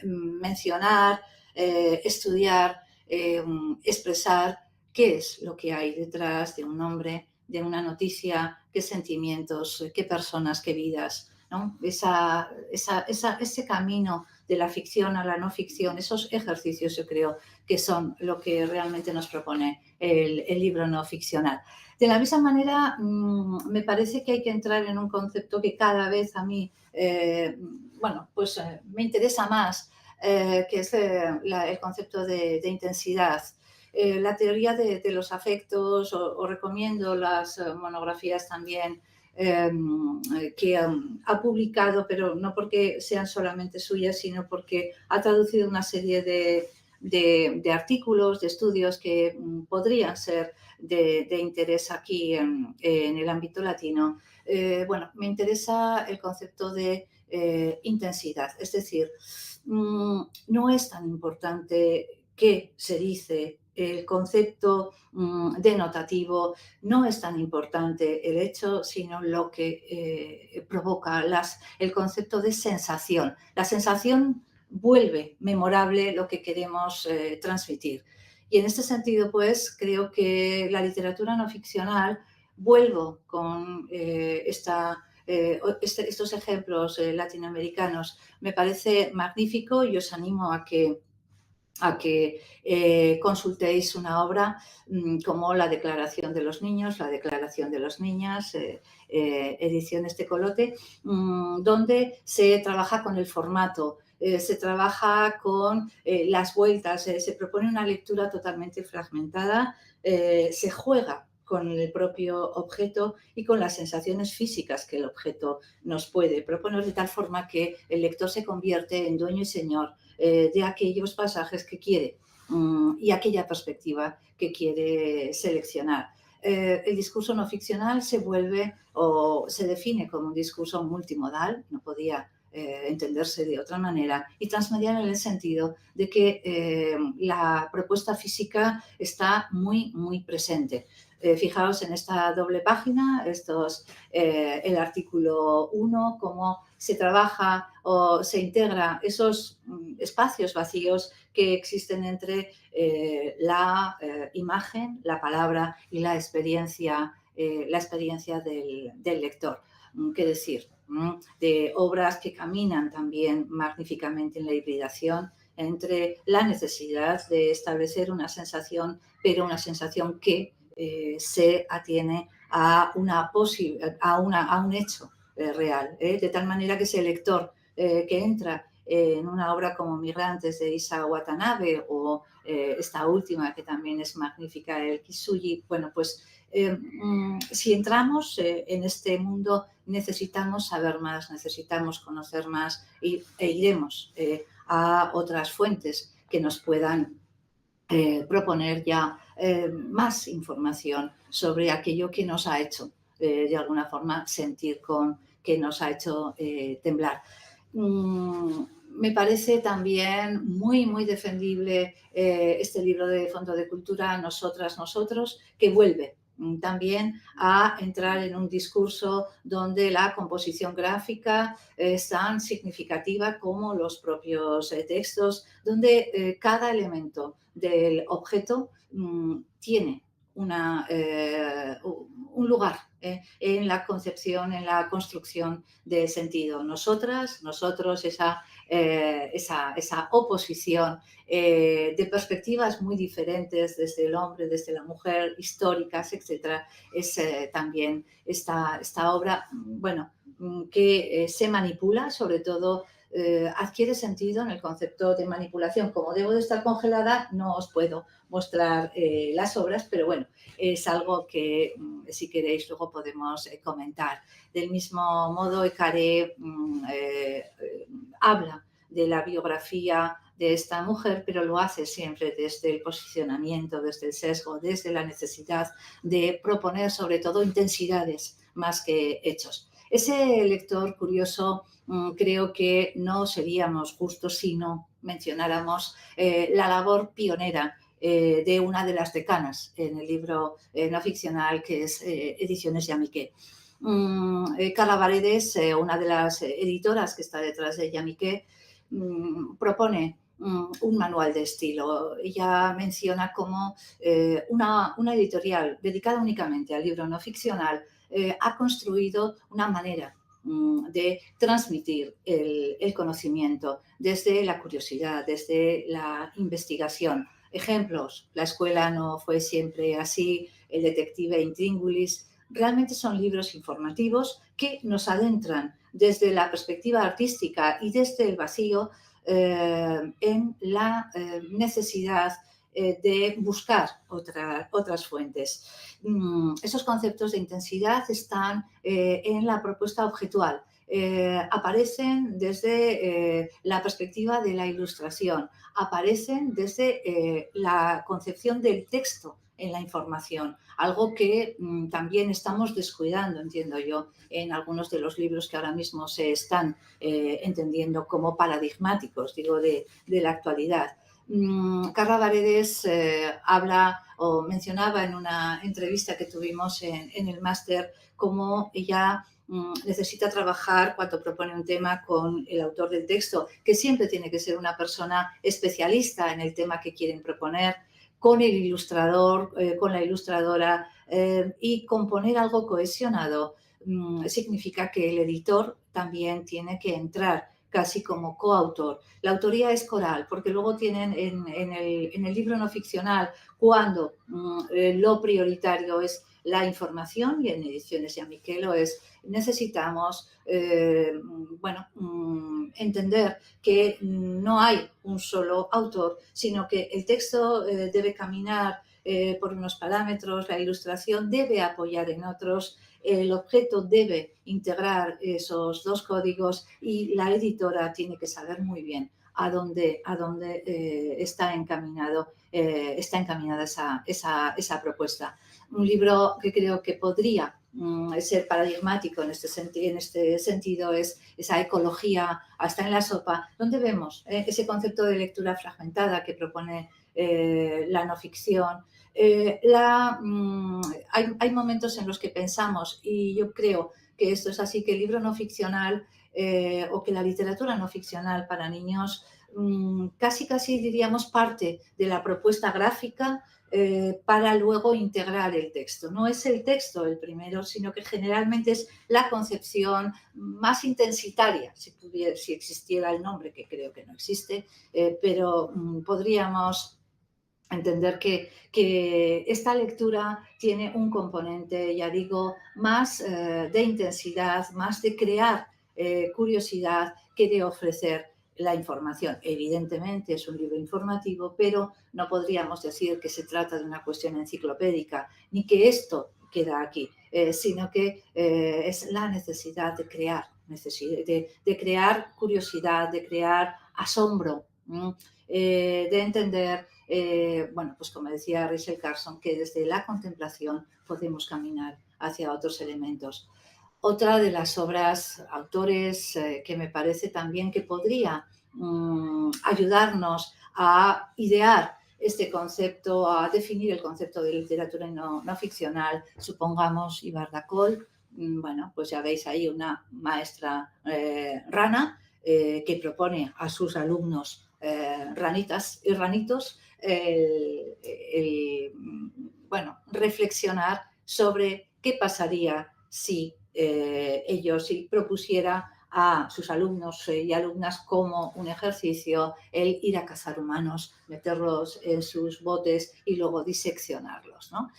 [SPEAKER 1] mencionar, estudiar, expresar qué es lo que hay detrás de un nombre, de una noticia, qué sentimientos, qué personas, qué vidas, ¿no? Ese camino de la ficción a la no ficción, esos ejercicios yo creo que son lo que realmente nos propone el libro no ficcional. De la misma manera, me parece que hay que entrar en un concepto que cada vez a mí, me interesa más, que es el concepto de intensidad. La teoría de los afectos, o recomiendo las monografías también que ha publicado, pero no porque sean solamente suyas, sino porque ha traducido una serie de artículos, de estudios que podrían ser de interés aquí en el ámbito latino. Me interesa el concepto de intensidad, es decir, no es tan importante qué se dice, el concepto denotativo, no es tan importante el hecho, sino lo que provoca el concepto de sensación. La sensación vuelve memorable lo que queremos transmitir. Y en este sentido, pues, creo que la literatura no ficcional, vuelvo con estos ejemplos latinoamericanos, me parece magnífico y os animo a que consultéis una obra como La Declaración de los Niños, La Declaración de las Niñas, ediciones Tecolote, donde se trabaja con el formato, se trabaja con las vueltas, se propone una lectura totalmente fragmentada, se juega con el propio objeto y con las sensaciones físicas que el objeto nos puede proponer, de tal forma que el lector se convierte en dueño y señor de aquellos pasajes que quiere y aquella perspectiva que quiere seleccionar. El discurso no ficcional se vuelve o se define como un discurso multimodal, no podía entenderse de otra manera, y transmedial en el sentido de que la propuesta física está muy, muy presente. Fijaos en esta doble página, el artículo 1, cómo se trabaja o se integra esos espacios vacíos que existen entre la imagen, la palabra y la experiencia del lector. ¿Qué decir? De obras que caminan también magníficamente en la hibridación entre la necesidad de establecer una sensación, pero una sensación que se atiene a un hecho real, de tal manera que ese lector que entra en una obra como Migrantes de Isao Watanabe o esta última que también es magnífica, el Kisuji, pues si entramos en este mundo necesitamos saber más, necesitamos conocer más e iremos a otras fuentes que nos puedan proponer ya más información sobre aquello que nos ha hecho de alguna forma sentir, que nos ha hecho temblar. Me parece también muy, muy defendible este libro de Fondo de Cultura, Nosotras, Nosotros, que vuelve también a entrar en un discurso donde la composición gráfica es tan significativa como los propios textos, donde cada elemento del objeto tiene un lugar en la concepción, en la construcción de sentido. Nosotras, nosotros, esa oposición de perspectivas muy diferentes desde el hombre, desde la mujer, históricas, etcétera, es también esta obra, que se manipula, sobre todo adquiere sentido en el concepto de manipulación. Como debo de estar congelada, no os puedo mostrar las obras, pero bueno, es algo que si queréis luego podemos comentar. Del mismo modo, Ecaré habla de la biografía de esta mujer, pero lo hace siempre desde el posicionamiento, desde el sesgo, desde la necesidad de proponer sobre todo intensidades más que hechos. Ese lector curioso, creo que no seríamos justos si no mencionáramos la labor pionera de una de las decanas en el libro no ficcional, que es Ediciones Yamiqué. Carla Paredes, una de las editoras que está detrás de Yamiqué, propone un manual de estilo. Ella menciona cómo una editorial dedicada únicamente al libro no ficcional ha construido una manera de transmitir el conocimiento desde la curiosidad, desde la investigación. Ejemplos: La escuela no fue siempre así, El detective Intríngulis. Realmente son libros informativos que nos adentran desde la perspectiva artística y desde el vacío en la necesidad de buscar otras fuentes. Esos conceptos de intensidad están en la propuesta objetual. Aparecen desde la perspectiva de la ilustración, aparecen desde la concepción del texto en la información, algo que también estamos descuidando, entiendo yo, en algunos de los libros que ahora mismo se están entendiendo como paradigmáticos, digo, de la actualidad. Carla Paredes habla o mencionaba en una entrevista que tuvimos en el máster cómo ella necesita trabajar cuando propone un tema con el autor del texto, que siempre tiene que ser una persona especialista en el tema que quieren proponer, con el ilustrador, con la ilustradora, y componer algo cohesionado significa que el editor también tiene que entrar casi como coautor. La autoría es coral, porque luego tienen en el libro no ficcional, cuando lo prioritario es la información, y en Ediciones Yamiqué lo es, necesitamos entender que no hay un solo autor, sino que el texto debe caminar por unos parámetros, la ilustración debe apoyar en otros, el objeto debe integrar esos dos códigos y la editora tiene que saber muy bien a dónde está encaminada esa propuesta. Un libro que creo que podría ser paradigmático en este sentido es esa ecología hasta en la sopa, donde vemos ese concepto de lectura fragmentada que propone la no ficción. Hay momentos en los que pensamos, y yo creo que esto es así, que el libro no ficcional o que la literatura no ficcional para niños casi diríamos parte de la propuesta gráfica para luego integrar el texto. No es el texto el primero, sino que generalmente es la concepción más intensitaria, si existiera el nombre, que creo que no existe, pero podríamos entender que esta lectura tiene un componente, ya digo, más de intensidad, más de crear curiosidad que de ofrecer la información. Evidentemente es un libro informativo, pero no podríamos decir que se trata de una cuestión enciclopédica, ni que esto queda aquí, sino que es la necesidad de crear, de crear curiosidad, de crear asombro, de entender, pues como decía Rachel Carson, que desde la contemplación podemos caminar hacia otros elementos. Otra de las obras, autores que me parece también que podría ayudarnos a idear este concepto, a definir el concepto de literatura no ficcional, supongamos Ibar Dacol. Pues ya veis ahí una maestra rana que propone a sus alumnos ranitas y ranitos reflexionar sobre qué pasaría si si propusiera a sus alumnos y alumnas como un ejercicio el ir a cazar humanos, meterlos en sus botes y luego diseccionarlos, ¿no?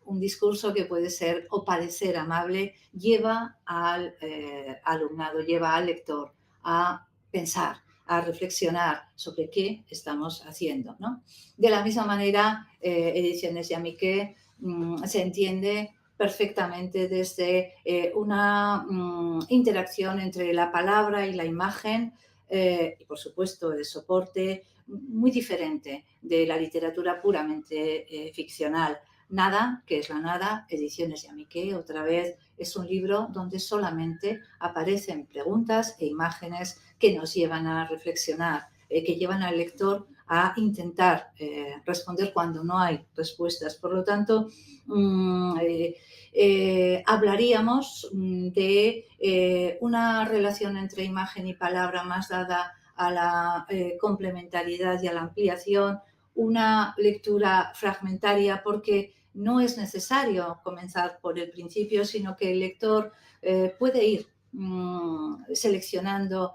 [SPEAKER 1] Un discurso que puede ser o parecer amable lleva al alumnado, lleva al lector a pensar, a reflexionar sobre qué estamos haciendo, ¿no? De la misma manera, Ediciones Yamiqué se entiende perfectamente desde una interacción entre la palabra y la imagen y, por supuesto, el soporte muy diferente de la literatura puramente ficcional. Nada, que es la nada, Ediciones Yamiqué, otra vez, es un libro donde solamente aparecen preguntas e imágenes que nos llevan a reflexionar, que llevan al lector a intentar responder cuando no hay respuestas. Por lo tanto, hablaríamos de una relación entre imagen y palabra más dada a la complementariedad y a la ampliación, una lectura fragmentaria, porque no es necesario comenzar por el principio, sino que el lector puede ir seleccionando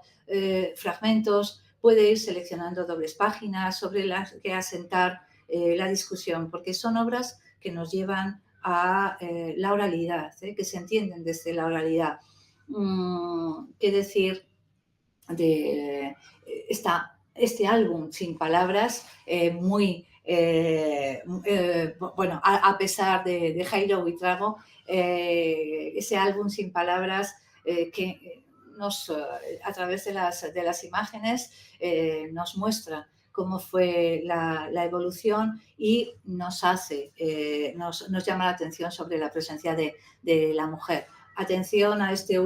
[SPEAKER 1] fragmentos, puede ir seleccionando dobles páginas sobre las que asentar la discusión, porque son obras que nos llevan a la oralidad, que se entienden desde la oralidad. ¿Qué decir de este álbum sin palabras, bueno, a pesar de Jairo Buitrago, ese álbum sin palabras que a través de las imágenes nos muestra cómo fue la evolución y nos llama la atención sobre la presencia de la mujer. Atención a esta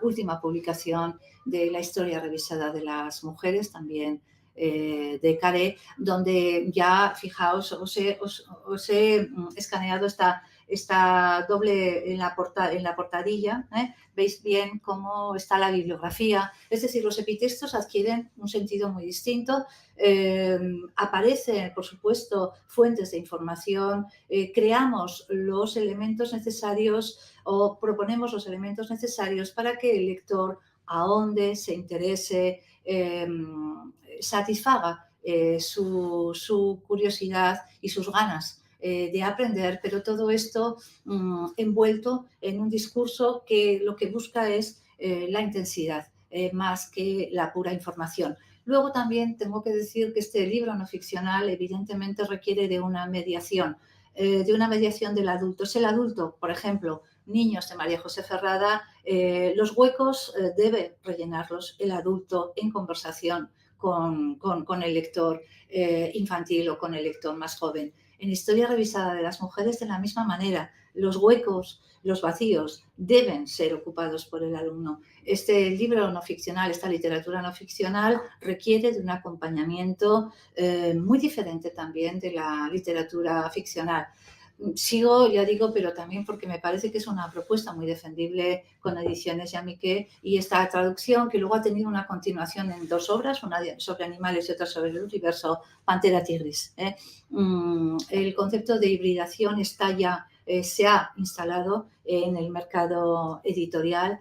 [SPEAKER 1] última publicación de la historia revisada de las mujeres, también de Caré, donde ya, fijaos, os he escaneado esta doble en la portadilla, veis bien cómo está la bibliografía, es decir, los epitextos adquieren un sentido muy distinto, aparecen, por supuesto, fuentes de información, creamos los elementos necesarios o proponemos los elementos necesarios para que el lector ahonde, se interese, satisfaga su curiosidad y sus ganas de aprender, pero todo esto envuelto en un discurso que lo que busca es la intensidad, más que la pura información. Luego también tengo que decir que este libro no ficcional evidentemente requiere de una mediación del adulto. Es el adulto, por ejemplo, Niños de María José Ferrada, los huecos debe rellenarlos el adulto en conversación con el lector infantil o con el lector más joven. En Historia revisada de las mujeres, de la misma manera, los huecos, los vacíos deben ser ocupados por el alumno. Este libro no ficcional, esta literatura no ficcional requiere de un acompañamiento muy diferente también de la literatura ficcional. Sigo, ya digo, pero también porque me parece que es una propuesta muy defendible con Ediciones Yamiqué y esta traducción que luego ha tenido una continuación en dos obras, una sobre animales y otra sobre el universo, Pantera Tigris. El concepto de hibridación está ya, se ha instalado en el mercado editorial.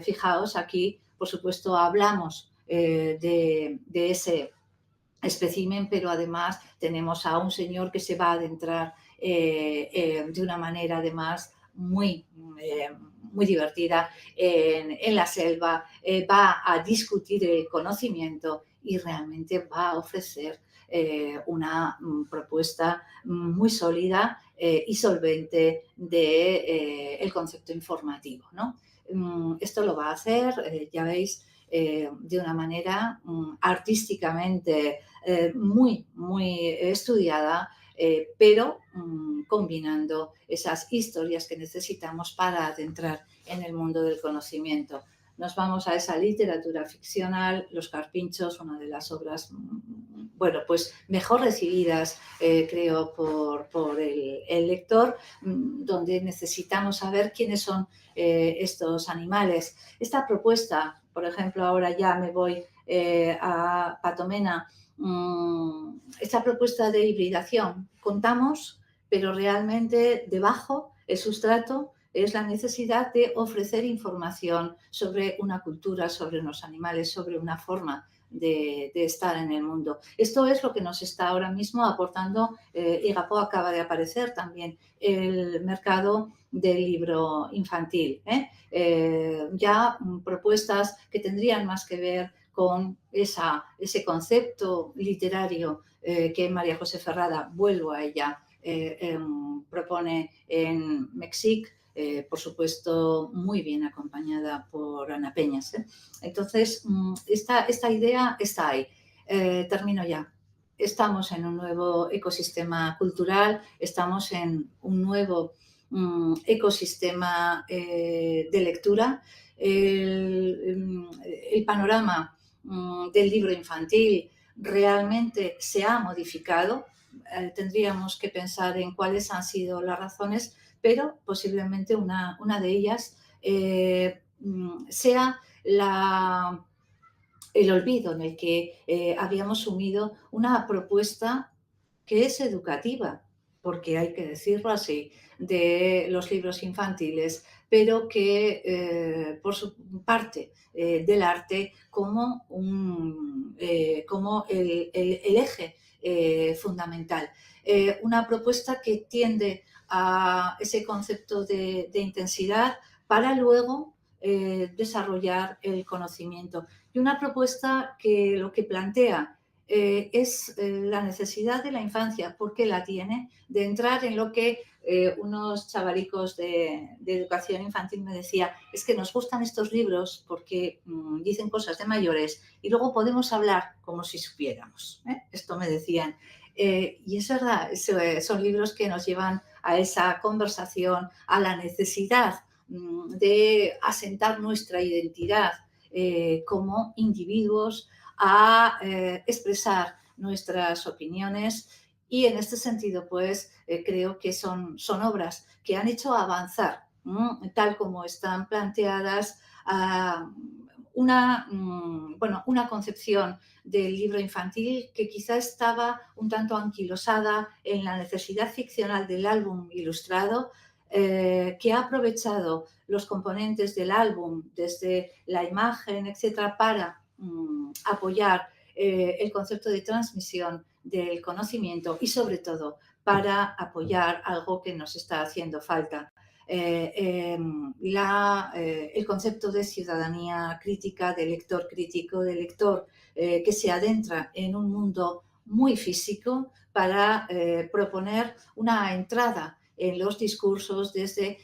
[SPEAKER 1] Fijaos, aquí, por supuesto, hablamos de ese espécimen, pero además tenemos a un señor que se va a adentrar de una manera además muy divertida en la selva, va a discutir el conocimiento y realmente va a ofrecer una propuesta muy sólida y solvente del concepto informativo, ¿no? Esto lo va a hacer, ya veis, de una manera artísticamente muy estudiada, pero combinando esas historias que necesitamos para adentrar en el mundo del conocimiento. Nos vamos a esa literatura ficcional, Los Carpinchos, una de las obras, bueno, pues mejor recibidas, creo, por el lector, donde necesitamos saber quiénes son estos animales. Esta propuesta, por ejemplo, ahora ya me voy a Patomena, esta propuesta de hibridación, contamos, pero realmente debajo, el sustrato, es la necesidad de ofrecer información sobre una cultura, sobre unos animales, sobre una forma de estar en el mundo. Esto es lo que nos está ahora mismo aportando, Igapo acaba de aparecer también, el mercado del libro infantil. Ya propuestas que tendrían más que ver con ese concepto literario que María José Ferrada, vuelvo a ella, propone en Mexic, por supuesto, muy bien acompañada por Ana Peñas. Entonces, esta idea está ahí. Termino ya. Estamos en un nuevo ecosistema cultural, estamos en un nuevo ecosistema de lectura. El panorama del libro infantil realmente se ha modificado. Tendríamos que pensar en cuáles han sido las razones, pero posiblemente una de ellas sea el olvido en el que habíamos sumido una propuesta que es educativa, porque hay que decirlo así, de los libros infantiles, pero que por su parte del arte como, como el eje fundamental. Una propuesta que tiende a ese concepto de intensidad para luego desarrollar el conocimiento. Y una propuesta que lo que plantea es la necesidad de la infancia, porque la tiene, de entrar en lo que unos chavalicos de educación infantil me decían, es que nos gustan estos libros porque dicen cosas de mayores y luego podemos hablar como si supiéramos. Esto me decían. Y es verdad, son libros que nos llevan a esa conversación, a la necesidad de asentar nuestra identidad como individuos, a expresar nuestras opiniones, y en este sentido pues creo que son obras que han hecho avanzar, tal como están planteadas, una concepción del libro infantil que quizá estaba un tanto anquilosada en la necesidad ficcional del álbum ilustrado, que ha aprovechado los componentes del álbum, desde la imagen, etcétera, para apoyar el concepto de transmisión del conocimiento y, sobre todo, para apoyar algo que nos está haciendo falta. El concepto de ciudadanía crítica, de lector crítico, de lector que se adentra en un mundo muy físico para proponer una entrada en los discursos desde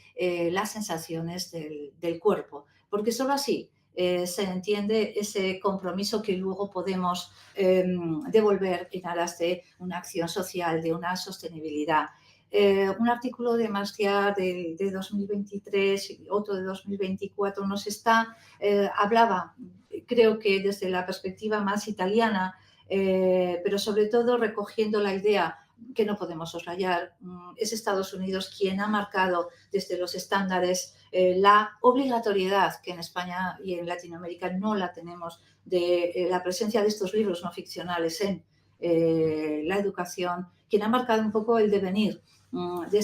[SPEAKER 1] las sensaciones del cuerpo, porque solo así se entiende ese compromiso que luego podemos devolver en aras de una acción social, de una sostenibilidad. Un artículo de Marcià de 2023 y otro de 2024 hablaba, creo que desde la perspectiva más italiana, pero sobre todo recogiendo la idea que no podemos soslayar. Es Estados Unidos quien ha marcado desde los estándares la obligatoriedad, que en España y en Latinoamérica no la tenemos, de la presencia de estos libros no ficcionales en la educación, quien ha marcado un poco el devenir de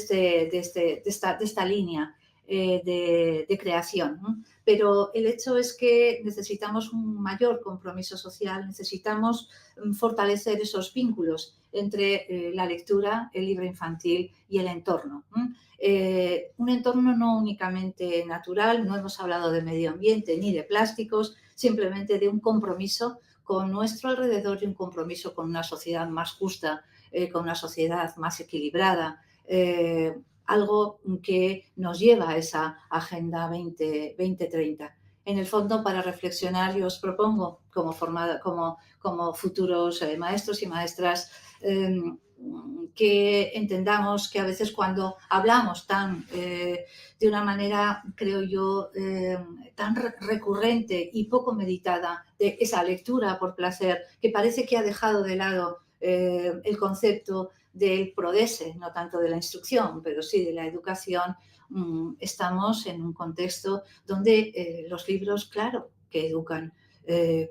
[SPEAKER 1] esta línea de creación. Pero el hecho es que necesitamos un mayor compromiso social, necesitamos fortalecer esos vínculos entre la lectura, el libro infantil y el entorno. Un entorno no únicamente natural, no hemos hablado de medio ambiente ni de plásticos, simplemente de un compromiso con nuestro alrededor y un compromiso con una sociedad más justa, con una sociedad más equilibrada, algo que nos lleva a esa Agenda 2030. En el fondo, para reflexionar, yo os propongo, como futuros maestros y maestras, que entendamos que a veces cuando hablamos de una manera, creo yo, tan recurrente y poco meditada de esa lectura por placer, que parece que ha dejado de lado el concepto del prodese, no tanto de la instrucción, pero sí de la educación, estamos en un contexto donde los libros, claro, que educan.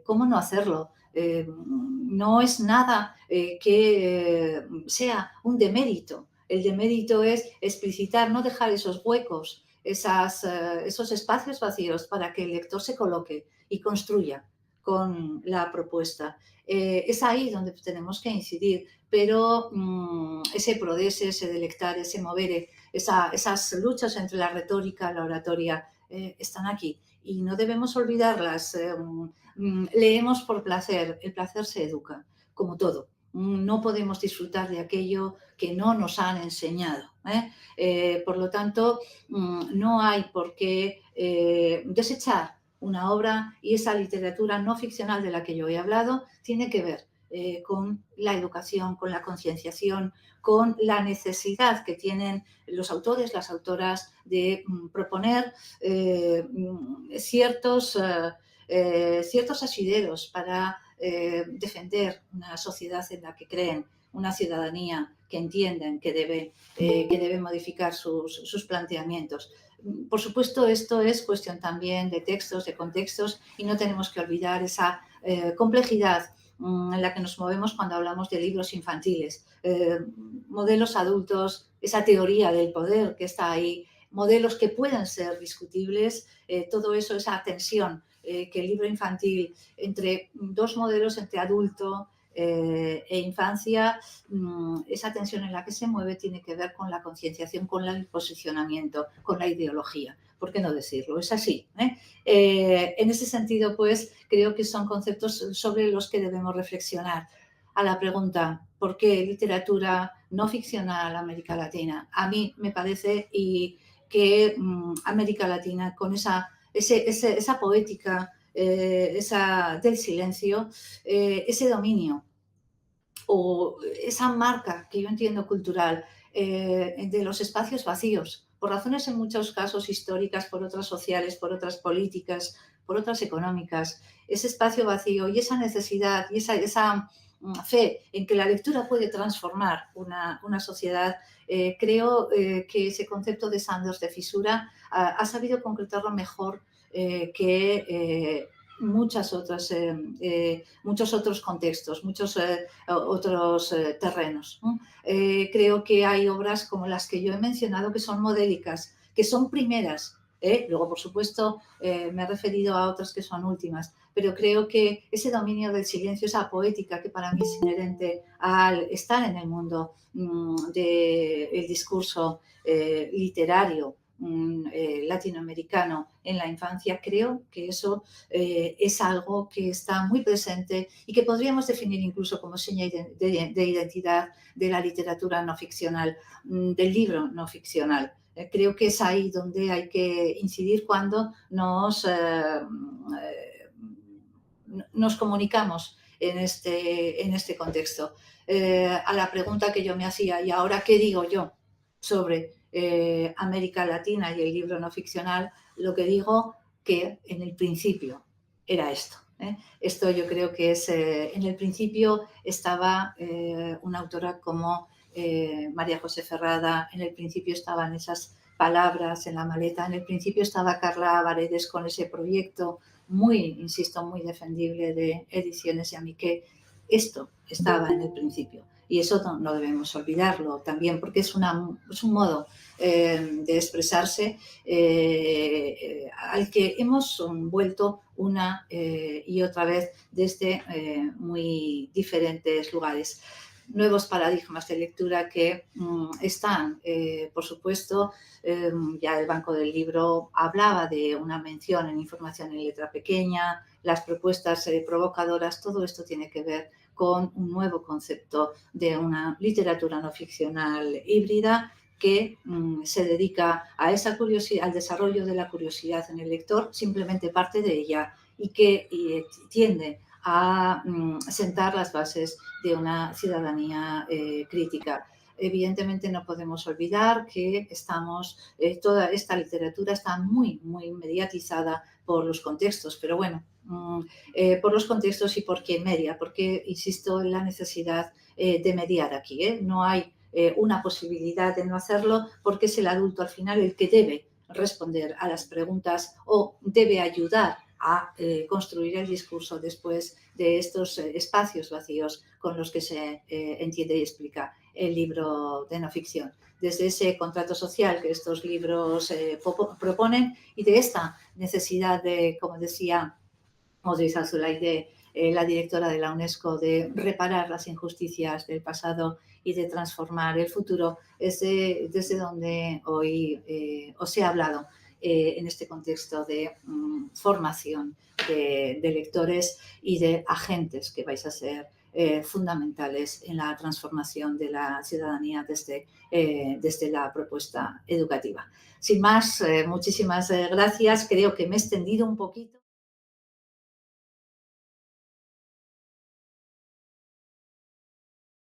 [SPEAKER 1] ¿Cómo no hacerlo? No es nada que sea un demérito. El demérito es explicitar, no dejar esos huecos, esos espacios vacíos para que el lector se coloque y construya con la propuesta. Es ahí donde tenemos que incidir, pero ese prodese, ese delectar, ese movere, esas luchas entre la retórica y la oratoria están aquí y no debemos olvidarlas. Leemos por placer, el placer se educa, como todo. No podemos disfrutar de aquello que no nos han enseñado. Por lo tanto, no hay por qué desechar una obra, y esa literatura no ficcional de la que yo he hablado tiene que ver con la educación, con la concienciación, con la necesidad que tienen los autores, las autoras de proponer ciertos asideros para defender una sociedad en la que creen, una ciudadanía que entienden que debe modificar sus planteamientos. Por supuesto, esto es cuestión también de textos, de contextos, y no tenemos que olvidar esa complejidad en la que nos movemos cuando hablamos de libros infantiles. Modelos adultos, esa teoría del poder que está ahí, modelos que pueden ser discutibles, todo eso, esa tensión que el libro infantil entre dos modelos, entre adulto e infancia, esa tensión en la que se mueve tiene que ver con la concienciación, con el posicionamiento, con la ideología. ¿Por qué no decirlo? Es así. En ese sentido, pues, creo que son conceptos sobre los que debemos reflexionar. A la pregunta, ¿por qué literatura no ficcional América Latina? A mí me parece que América Latina, con esa poética del silencio, ese dominio o esa marca que yo entiendo cultural de los espacios vacíos, por razones en muchos casos históricas, por otras sociales, por otras políticas, por otras económicas, ese espacio vacío y esa necesidad y esa fe en que la lectura puede transformar una sociedad, creo que ese concepto de Sanders de fisura ha sabido concretarlo mejor que muchos otros contextos, muchos otros terrenos, ¿no? Creo que hay obras como las que yo he mencionado que son modélicas, que son primeras. Luego, por supuesto, me he referido a otras que son últimas, pero creo que ese dominio del silencio, esa poética que para mí es inherente al estar en el mundo del discurso literario latinoamericano en la infancia, creo que eso es algo que está muy presente y que podríamos definir incluso como seña de identidad de la literatura no ficcional, del libro no ficcional. Creo que es ahí donde hay que incidir cuando nos comunicamos en este contexto. A la pregunta que yo me hacía, ¿y ahora qué digo yo sobre América Latina y el libro no ficcional? Lo que digo que en el principio era esto. Esto yo creo que es, en el principio estaba una autora como María José Ferrada, en el principio estaban esas palabras en la maleta, en el principio estaba Carla Varedes con ese proyecto insisto, muy defendible de Ediciones Yamiqué. Esto estaba en el principio y eso no debemos olvidarlo también porque es un modo de expresarse al que hemos vuelto una y otra vez desde muy diferentes lugares. Nuevos paradigmas de lectura que están, por supuesto, ya el Banco del Libro hablaba de una mención en información en letra pequeña, las propuestas provocadoras, todo esto tiene que ver con un nuevo concepto de una literatura no ficcional híbrida que se dedica a esa curiosidad, al desarrollo de la curiosidad en el lector, simplemente parte de ella y que tiende a sentar las bases de una ciudadanía crítica. Evidentemente no podemos olvidar que toda esta literatura está muy, muy mediatizada por los contextos, pero bueno, por los contextos y por quién media, porque insisto en la necesidad de mediar aquí. No hay una posibilidad de no hacerlo porque es el adulto al final el que debe responder a las preguntas o debe ayudar a construir el discurso después de estos espacios vacíos con los que se entiende y explica el libro de no ficción. Desde ese contrato social que estos libros proponen y de esta necesidad de, como decía Audrey Azoulay, la directora de la UNESCO, de reparar las injusticias del pasado y de transformar el futuro, es desde donde hoy os he hablado en este contexto de formación de lectores y de agentes que vais a ser fundamentales en la transformación de la ciudadanía desde la propuesta educativa. Sin más, muchísimas gracias. Creo que me he extendido un poquito.